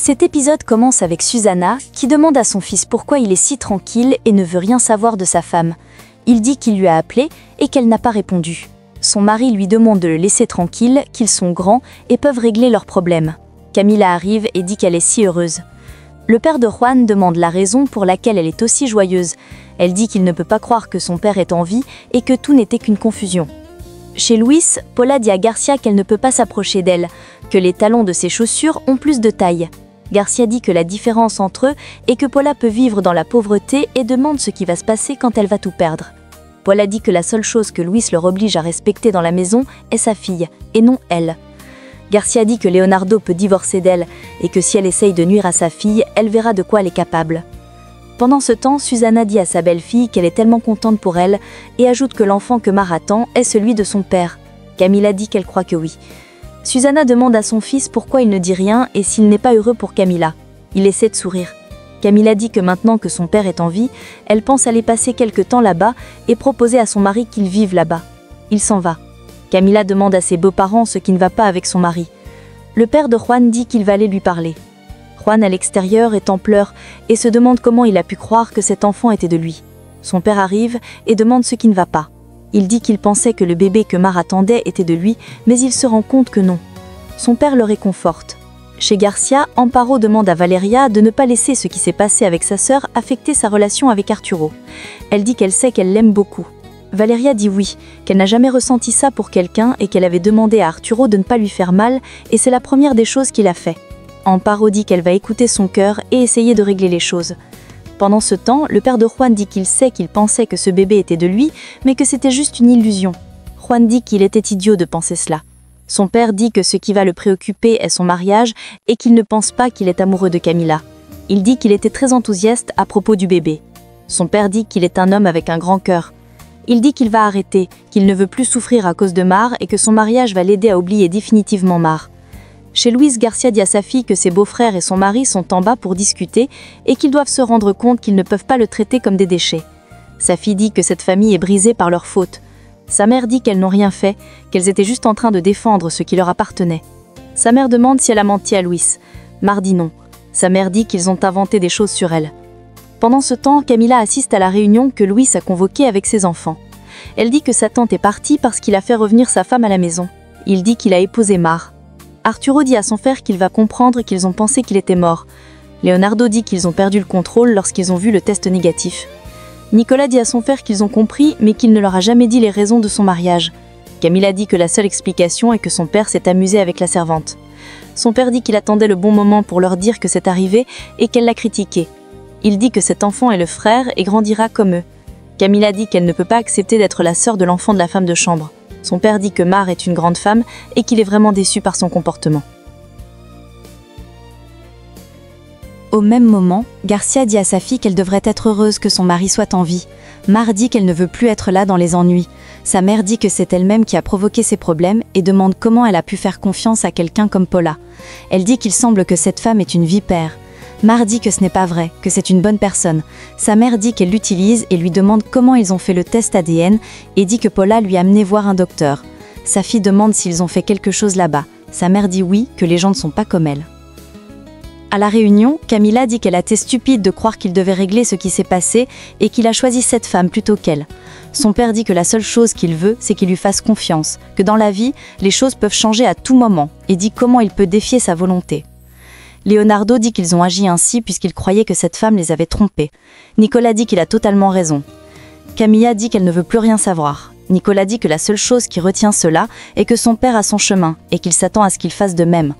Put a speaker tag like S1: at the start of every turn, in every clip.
S1: Cet épisode commence avec Susanna, qui demande à son fils pourquoi il est si tranquille et ne veut rien savoir de sa femme. Il dit qu'il lui a appelé et qu'elle n'a pas répondu. Son mari lui demande de le laisser tranquille, qu'ils sont grands et peuvent régler leurs problèmes. Camila arrive et dit qu'elle est si heureuse. Le père de Juan demande la raison pour laquelle elle est aussi joyeuse. Elle dit qu'il ne peut pas croire que son père est en vie et que tout n'était qu'une confusion. Chez Luis, Paula dit à Garcia qu'elle ne peut pas s'approcher d'elle, que les talons de ses chaussures ont plus de taille. Garcia dit que la différence entre eux est que Paula peut vivre dans la pauvreté et demande ce qui va se passer quand elle va tout perdre. Paula dit que la seule chose que Luis leur oblige à respecter dans la maison est sa fille, et non elle. Garcia dit que Leonardo peut divorcer d'elle et que si elle essaye de nuire à sa fille, elle verra de quoi elle est capable. Pendant ce temps, Susanna dit à sa belle-fille qu'elle est tellement contente pour elle et ajoute que l'enfant que Mar attend est celui de son père. Camila dit qu'elle croit que oui. Susanna demande à son fils pourquoi il ne dit rien et s'il n'est pas heureux pour Camila. Il essaie de sourire. Camila dit que maintenant que son père est en vie, elle pense aller passer quelque temps là-bas et proposer à son mari qu'il vive là-bas. Il s'en va. Camila demande à ses beaux-parents ce qui ne va pas avec son mari. Le père de Juan dit qu'il va aller lui parler. Juan à l'extérieur est en pleurs et se demande comment il a pu croire que cet enfant était de lui. Son père arrive et demande ce qui ne va pas. Il dit qu'il pensait que le bébé que Mar attendait était de lui, mais il se rend compte que non. Son père le réconforte. Chez Garcia, Amparo demande à Valeria de ne pas laisser ce qui s'est passé avec sa sœur affecter sa relation avec Arturo. Elle dit qu'elle sait qu'elle l'aime beaucoup. Valeria dit oui, qu'elle n'a jamais ressenti ça pour quelqu'un et qu'elle avait demandé à Arturo de ne pas lui faire mal, et c'est la première des choses qu'il a fait. Amparo dit qu'elle va écouter son cœur et essayer de régler les choses. Pendant ce temps, le père de Juan dit qu'il sait qu'il pensait que ce bébé était de lui, mais que c'était juste une illusion. Juan dit qu'il était idiot de penser cela. Son père dit que ce qui va le préoccuper est son mariage et qu'il ne pense pas qu'il est amoureux de Camila. Il dit qu'il était très enthousiaste à propos du bébé. Son père dit qu'il est un homme avec un grand cœur. Il dit qu'il va arrêter, qu'il ne veut plus souffrir à cause de Mar et que son mariage va l'aider à oublier définitivement Mar. Chez Luis, Garcia dit à sa fille que ses beaux-frères et son mari sont en bas pour discuter et qu'ils doivent se rendre compte qu'ils ne peuvent pas le traiter comme des déchets. Sa fille dit que cette famille est brisée par leur faute. Sa mère dit qu'elles n'ont rien fait, qu'elles étaient juste en train de défendre ce qui leur appartenait. Sa mère demande si elle a menti à Luis. Mar dit non. Sa mère dit qu'ils ont inventé des choses sur elle. Pendant ce temps, Camila assiste à la réunion que Luis a convoquée avec ses enfants. Elle dit que sa tante est partie parce qu'il a fait revenir sa femme à la maison. Il dit qu'il a épousé Mar. Arturo dit à son frère qu'il va comprendre qu'ils ont pensé qu'il était mort. Leonardo dit qu'ils ont perdu le contrôle lorsqu'ils ont vu le test négatif. Nicolas dit à son frère qu'ils ont compris, mais qu'il ne leur a jamais dit les raisons de son mariage. Camila dit que la seule explication est que son père s'est amusé avec la servante. Son père dit qu'il attendait le bon moment pour leur dire que c'est arrivé et qu'elle l'a critiqué. Il dit que cet enfant est le frère et grandira comme eux. Camila dit qu'elle ne peut pas accepter d'être la sœur de l'enfant de la femme de chambre. Son père dit que Mar est une grande femme et qu'il est vraiment déçu par son comportement. Au même moment, Garcia dit à sa fille qu'elle devrait être heureuse que son mari soit en vie. Mar dit qu'elle ne veut plus être là dans les ennuis. Sa mère dit que c'est elle-même qui a provoqué ces problèmes et demande comment elle a pu faire confiance à quelqu'un comme Paula. Elle dit qu'il semble que cette femme est une vipère. Mar dit que ce n'est pas vrai, que c'est une bonne personne. Sa mère dit qu'elle l'utilise et lui demande comment ils ont fait le test ADN et dit que Paula lui a amené voir un docteur. Sa fille demande s'ils ont fait quelque chose là-bas. Sa mère dit oui, que les gens ne sont pas comme elle. À la réunion, Camila dit qu'elle a été stupide de croire qu'il devait régler ce qui s'est passé et qu'il a choisi cette femme plutôt qu'elle. Son père dit que la seule chose qu'il veut, c'est qu'il lui fasse confiance, que dans la vie, les choses peuvent changer à tout moment et dit comment il peut défier sa volonté. Leonardo dit qu'ils ont agi ainsi puisqu'ils croyaient que cette femme les avait trompés. Nicolas dit qu'il a totalement raison. Camilla dit qu'elle ne veut plus rien savoir. Nicolas dit que la seule chose qui retient cela est que son père a son chemin et qu'il s'attend à ce qu'il fasse de même.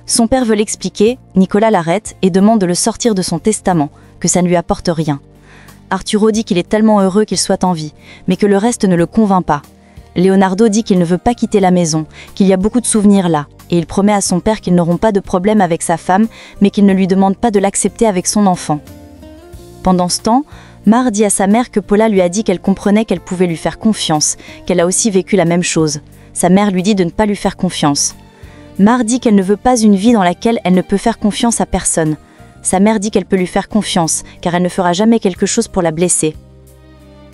S1: Son père veut l'expliquer, Nicolas l'arrête et demande de le sortir de son testament, que ça ne lui apporte rien. Arturo dit qu'il est tellement heureux qu'il soit en vie, mais que le reste ne le convainc pas. Leonardo dit qu'il ne veut pas quitter la maison, qu'il y a beaucoup de souvenirs là, et il promet à son père qu'ils n'auront pas de problème avec sa femme, mais qu'il ne lui demande pas de l'accepter avec son enfant. Pendant ce temps, Mar dit à sa mère que Paula lui a dit qu'elle comprenait qu'elle pouvait lui faire confiance, qu'elle a aussi vécu la même chose. Sa mère lui dit de ne pas lui faire confiance. Mar dit qu'elle ne veut pas une vie dans laquelle elle ne peut faire confiance à personne. Sa mère dit qu'elle peut lui faire confiance, car elle ne fera jamais quelque chose pour la blesser.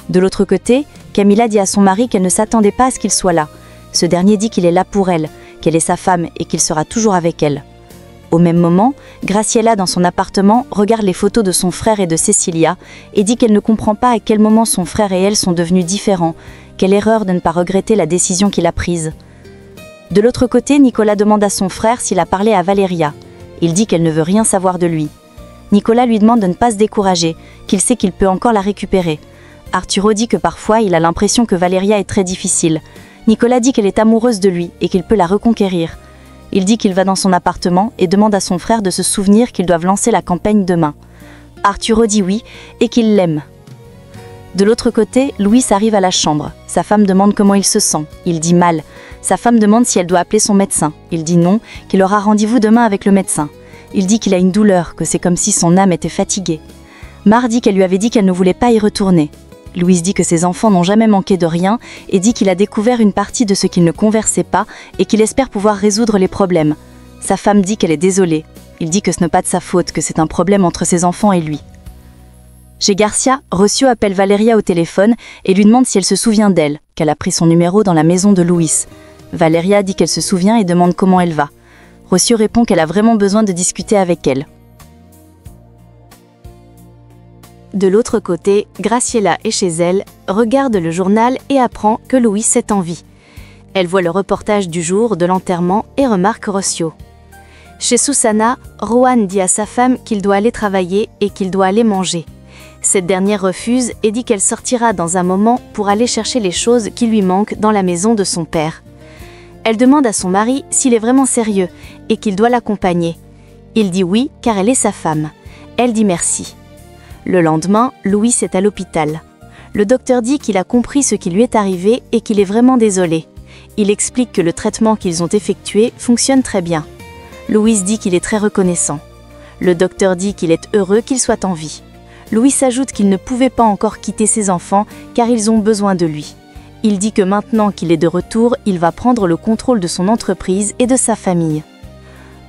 S1: De l'autre côté, Camila dit à son mari qu'elle ne s'attendait pas à ce qu'il soit là. Ce dernier dit qu'il est là pour elle, qu'elle est sa femme et qu'il sera toujours avec elle. Au même moment, Graciela, dans son appartement, regarde les photos de son frère et de Cecilia et dit qu'elle ne comprend pas à quel moment son frère et elle sont devenus différents. Quelle erreur de ne pas regretter la décision qu'il a prise. De l'autre côté, Nicolas demande à son frère s'il a parlé à Valeria. Il dit qu'elle ne veut rien savoir de lui. Nicolas lui demande de ne pas se décourager, qu'il sait qu'il peut encore la récupérer. Arturo dit que parfois il a l'impression que Valeria est très difficile. Nicolas dit qu'elle est amoureuse de lui et qu'il peut la reconquérir. Il dit qu'il va dans son appartement et demande à son frère de se souvenir qu'ils doivent lancer la campagne demain. Arturo dit oui et qu'il l'aime. De l'autre côté, Luis arrive à la chambre. Sa femme demande comment il se sent. Il dit mal. Sa femme demande si elle doit appeler son médecin. Il dit non, qu'il aura rendez-vous demain avec le médecin. Il dit qu'il a une douleur, que c'est comme si son âme était fatiguée. Mar dit qu'elle lui avait dit qu'elle ne voulait pas y retourner. Louise dit que ses enfants n'ont jamais manqué de rien et dit qu'il a découvert une partie de ce qu'ils ne conversaient pas et qu'il espère pouvoir résoudre les problèmes. Sa femme dit qu'elle est désolée. Il dit que ce n'est pas de sa faute, que c'est un problème entre ses enfants et lui. Chez Garcia, Rocio appelle Valeria au téléphone et lui demande si elle se souvient d'elle, qu'elle a pris son numéro dans la maison de Luis. Valeria dit qu'elle se souvient et demande comment elle va. Rocio répond qu'elle a vraiment besoin de discuter avec elle. De l'autre côté, Graciela est chez elle, regarde le journal et apprend que Luis est en vie. Elle voit le reportage du jour de l'enterrement et remarque Rocio. Chez Susana, Rohan dit à sa femme qu'il doit aller travailler et qu'il doit aller manger. Cette dernière refuse et dit qu'elle sortira dans un moment pour aller chercher les choses qui lui manquent dans la maison de son père. Elle demande à son mari s'il est vraiment sérieux et qu'il doit l'accompagner. Il dit oui car elle est sa femme. Elle dit merci. Le lendemain, Luis est à l'hôpital. Le docteur dit qu'il a compris ce qui lui est arrivé et qu'il est vraiment désolé. Il explique que le traitement qu'ils ont effectué fonctionne très bien. Luis dit qu'il est très reconnaissant. Le docteur dit qu'il est heureux qu'il soit en vie. Luis ajoute qu'il ne pouvait pas encore quitter ses enfants car ils ont besoin de lui. Il dit que maintenant qu'il est de retour, il va prendre le contrôle de son entreprise et de sa famille.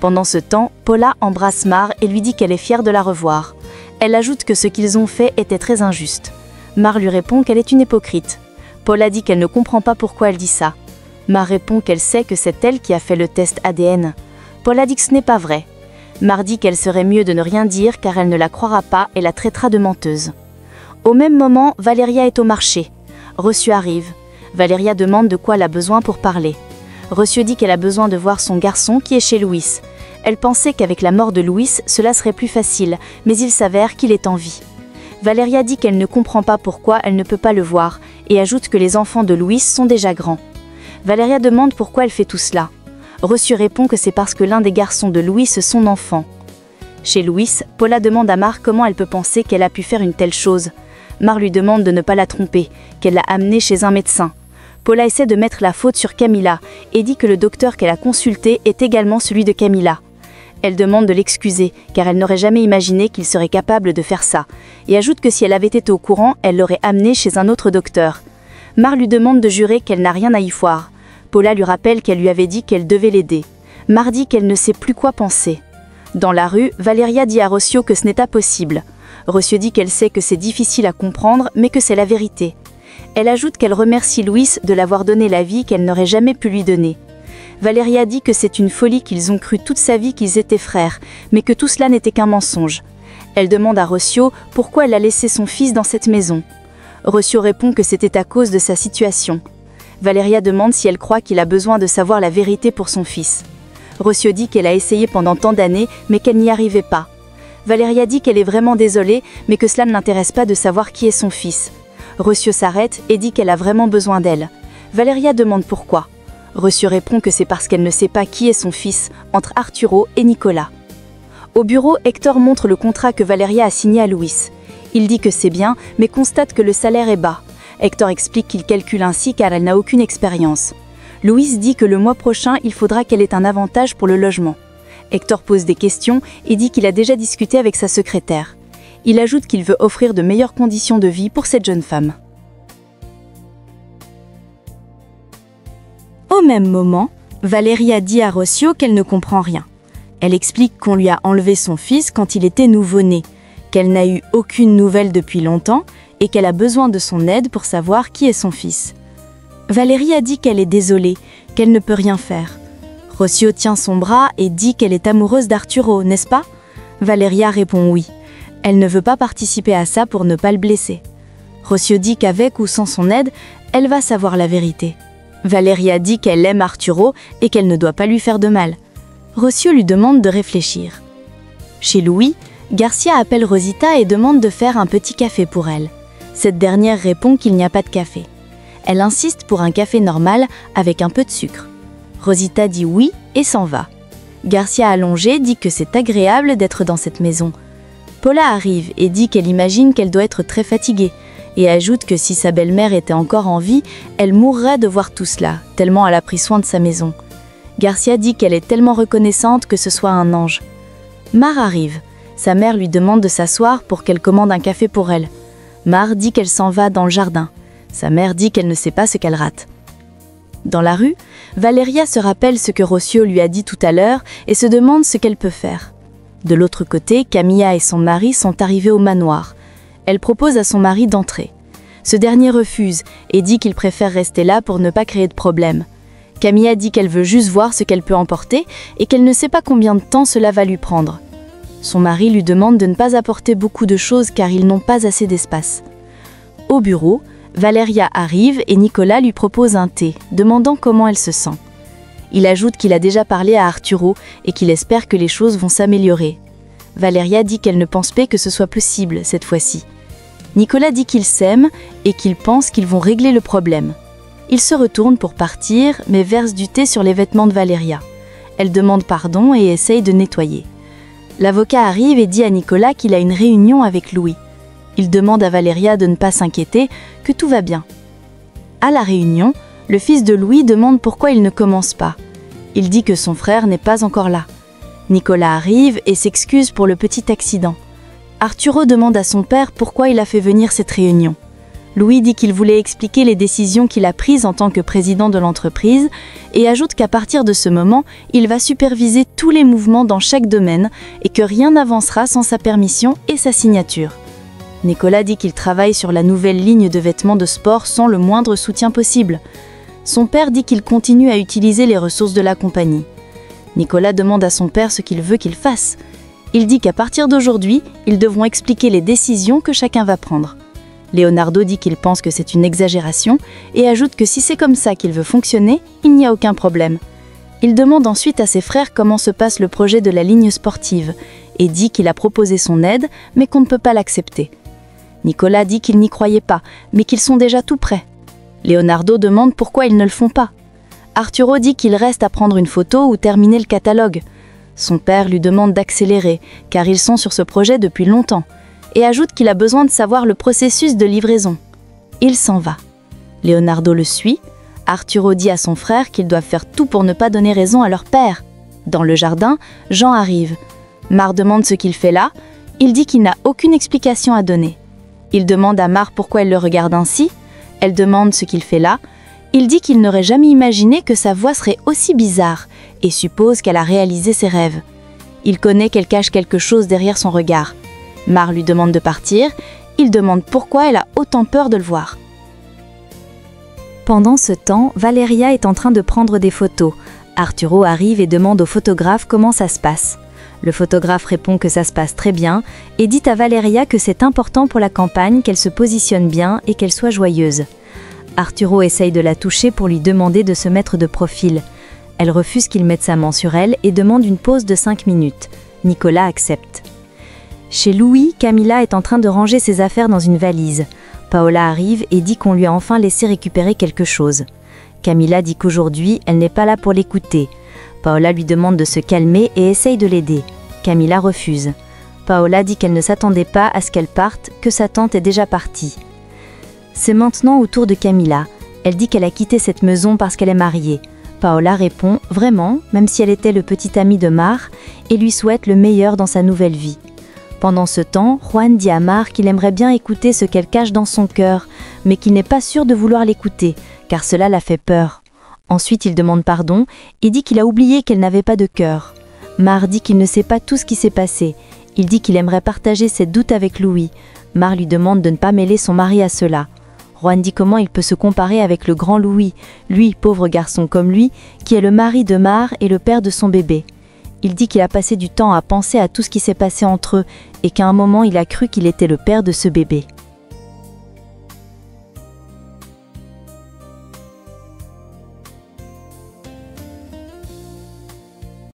S1: Pendant ce temps, Paula embrasse Mar et lui dit qu'elle est fière de la revoir. Elle ajoute que ce qu'ils ont fait était très injuste. Mar lui répond qu'elle est une hypocrite. Paula dit qu'elle ne comprend pas pourquoi elle dit ça. Mar répond qu'elle sait que c'est elle qui a fait le test ADN. Paula dit que ce n'est pas vrai. Mar dit qu'elle serait mieux de ne rien dire car elle ne la croira pas et la traitera de menteuse. Au même moment, Valeria est au marché. Rocio arrive. Valeria demande de quoi elle a besoin pour parler. Rocio dit qu'elle a besoin de voir son garçon qui est chez Luis. Elle pensait qu'avec la mort de Luis, cela serait plus facile, mais il s'avère qu'il est en vie. Valeria dit qu'elle ne comprend pas pourquoi elle ne peut pas le voir, et ajoute que les enfants de Luis sont déjà grands. Valeria demande pourquoi elle fait tout cela. Rocio répond que c'est parce que l'un des garçons de Luis est son enfant. Chez Luis, Paula demande à Mar comment elle peut penser qu'elle a pu faire une telle chose. Mar lui demande de ne pas la tromper, qu'elle l'a amenée chez un médecin. Paula essaie de mettre la faute sur Camila, et dit que le docteur qu'elle a consulté est également celui de Camila. Elle demande de l'excuser, car elle n'aurait jamais imaginé qu'il serait capable de faire ça, et ajoute que si elle avait été au courant, elle l'aurait amené chez un autre docteur. Mar lui demande de jurer qu'elle n'a rien à y voir. Paula lui rappelle qu'elle lui avait dit qu'elle devait l'aider. Mar dit qu'elle ne sait plus quoi penser. Dans la rue, Valeria dit à Rocio que ce n'est pas possible. Rocio dit qu'elle sait que c'est difficile à comprendre, mais que c'est la vérité. Elle ajoute qu'elle remercie Luis de l'avoir donné la vie qu'elle n'aurait jamais pu lui donner. Valeria dit que c'est une folie qu'ils ont cru toute sa vie qu'ils étaient frères, mais que tout cela n'était qu'un mensonge. Elle demande à Rocio pourquoi elle a laissé son fils dans cette maison. Rocio répond que c'était à cause de sa situation. Valeria demande si elle croit qu'il a besoin de savoir la vérité pour son fils. Rocio dit qu'elle a essayé pendant tant d'années, mais qu'elle n'y arrivait pas. Valeria dit qu'elle est vraiment désolée, mais que cela ne l'intéresse pas de savoir qui est son fils. Rocio s'arrête et dit qu'elle a vraiment besoin d'elle. Valeria demande pourquoi. Rocio répond que c'est parce qu'elle ne sait pas qui est son fils, entre Arturo et Nicolas. Au bureau, Hector montre le contrat que Valeria a signé à Luis. Il dit que c'est bien, mais constate que le salaire est bas. Hector explique qu'il calcule ainsi car elle n'a aucune expérience. Luis dit que le mois prochain, il faudra qu'elle ait un avantage pour le logement. Hector pose des questions et dit qu'il a déjà discuté avec sa secrétaire. Il ajoute qu'il veut offrir de meilleures conditions de vie pour cette jeune femme. Au même moment, Valeria dit à Rocio qu'elle ne comprend rien. Elle explique qu'on lui a enlevé son fils quand il était nouveau-né, qu'elle n'a eu aucune nouvelle depuis longtemps et qu'elle a besoin de son aide pour savoir qui est son fils. Valeria dit qu'elle est désolée, qu'elle ne peut rien faire. Rocio tient son bras et dit qu'elle est amoureuse d'Arturo, n'est-ce pas? Valeria répond oui. Elle ne veut pas participer à ça pour ne pas le blesser. Rocio dit qu'avec ou sans son aide, elle va savoir la vérité. Valeria dit qu'elle aime Arturo et qu'elle ne doit pas lui faire de mal. Rocio lui demande de réfléchir. Chez Louis, Garcia appelle Rosita et demande de faire un petit café pour elle. Cette dernière répond qu'il n'y a pas de café. Elle insiste pour un café normal avec un peu de sucre. Rosita dit oui et s'en va. Garcia allongé dit que c'est agréable d'être dans cette maison. Paula arrive et dit qu'elle imagine qu'elle doit être très fatiguée et ajoute que si sa belle-mère était encore en vie, elle mourrait de voir tout cela, tellement elle a pris soin de sa maison. Garcia dit qu'elle est tellement reconnaissante que ce soit un ange. Mar arrive. Sa mère lui demande de s'asseoir pour qu'elle commande un café pour elle. Mar dit qu'elle s'en va dans le jardin. Sa mère dit qu'elle ne sait pas ce qu'elle rate. Dans la rue, Valeria se rappelle ce que Rocio lui a dit tout à l'heure et se demande ce qu'elle peut faire. De l'autre côté, Camilla et son mari sont arrivés au manoir. Elle propose à son mari d'entrer. Ce dernier refuse et dit qu'il préfère rester là pour ne pas créer de problème. Camilla dit qu'elle veut juste voir ce qu'elle peut emporter et qu'elle ne sait pas combien de temps cela va lui prendre. Son mari lui demande de ne pas apporter beaucoup de choses car ils n'ont pas assez d'espace. Au bureau, Valeria arrive et Nicolas lui propose un thé, demandant comment elle se sent. Il ajoute qu'il a déjà parlé à Arturo et qu'il espère que les choses vont s'améliorer. Valeria dit qu'elle ne pense pas que ce soit possible cette fois-ci. Nicolas dit qu'ils s'aiment et qu'il pense qu'ils vont régler le problème. Il se retourne pour partir mais verse du thé sur les vêtements de Valeria. Elle demande pardon et essaye de nettoyer. L'avocat arrive et dit à Nicolas qu'il a une réunion avec Louis. Il demande à Valeria de ne pas s'inquiéter, que tout va bien. À la réunion, le fils de Louis demande pourquoi il ne commence pas. Il dit que son frère n'est pas encore là. Nicolas arrive et s'excuse pour le petit accident. Arturo demande à son père pourquoi il a fait venir cette réunion. Louis dit qu'il voulait expliquer les décisions qu'il a prises en tant que président de l'entreprise et ajoute qu'à partir de ce moment, il va superviser tous les mouvements dans chaque domaine et que rien n'avancera sans sa permission et sa signature. Nicolas dit qu'il travaille sur la nouvelle ligne de vêtements de sport sans le moindre soutien possible. Son père dit qu'il continue à utiliser les ressources de la compagnie. Nicolas demande à son père ce qu'il veut qu'il fasse. Il dit qu'à partir d'aujourd'hui, ils devront expliquer les décisions que chacun va prendre. Leonardo dit qu'il pense que c'est une exagération et ajoute que si c'est comme ça qu'il veut fonctionner, il n'y a aucun problème. Il demande ensuite à ses frères comment se passe le projet de la ligne sportive et dit qu'il a proposé son aide mais qu'on ne peut pas l'accepter. Nicolas dit qu'il n'y croyait pas, mais qu'ils sont déjà tout prêts. Leonardo demande pourquoi ils ne le font pas. Arturo dit qu'il reste à prendre une photo ou terminer le catalogue. Son père lui demande d'accélérer, car ils sont sur ce projet depuis longtemps, et ajoute qu'il a besoin de savoir le processus de livraison. Il s'en va. Leonardo le suit. Arturo dit à son frère qu'ils doivent faire tout pour ne pas donner raison à leur père. Dans le jardin, Jean arrive. Mar demande ce qu'il fait là. Il dit qu'il n'a aucune explication à donner. Il demande à Mar pourquoi elle le regarde ainsi. Elle demande ce qu'il fait là. Il dit qu'il n'aurait jamais imaginé que sa voix serait aussi bizarre et suppose qu'elle a réalisé ses rêves. Il connaît qu'elle cache quelque chose derrière son regard. Mar lui demande de partir. Il demande pourquoi elle a autant peur de le voir. Pendant ce temps, Valeria est en train de prendre des photos. Arturo arrive et demande au photographe comment ça se passe. Le photographe répond que ça se passe très bien et dit à Valeria que c'est important pour la campagne qu'elle se positionne bien et qu'elle soit joyeuse. Arturo essaye de la toucher pour lui demander de se mettre de profil. Elle refuse qu'il mette sa main sur elle et demande une pause de 5 minutes. Nicolas accepte. Chez Louis, Camilla est en train de ranger ses affaires dans une valise. Paola arrive et dit qu'on lui a enfin laissé récupérer quelque chose. Camilla dit qu'aujourd'hui, elle n'est pas là pour l'écouter. Paola lui demande de se calmer et essaye de l'aider. Camilla refuse. Paola dit qu'elle ne s'attendait pas à ce qu'elle parte, que sa tante est déjà partie. C'est maintenant au tour de Camilla. Elle dit qu'elle a quitté cette maison parce qu'elle est mariée. Paola répond « Vraiment ?» même si elle était le petit ami de Mar, et lui souhaite le meilleur dans sa nouvelle vie. Pendant ce temps, Juan dit à Mar qu'il aimerait bien écouter ce qu'elle cache dans son cœur, mais qu'il n'est pas sûr de vouloir l'écouter, car cela la fait peur. Ensuite, il demande pardon et dit qu'il a oublié qu'elle n'avait pas de cœur. Mar dit qu'il ne sait pas tout ce qui s'est passé. Il dit qu'il aimerait partager ses doutes avec Louis. Mar lui demande de ne pas mêler son mari à cela. Juan dit comment il peut se comparer avec le grand Louis, lui, pauvre garçon comme lui, qui est le mari de Mar et le père de son bébé. Il dit qu'il a passé du temps à penser à tout ce qui s'est passé entre eux et qu'à un moment il a cru qu'il était le père de ce bébé.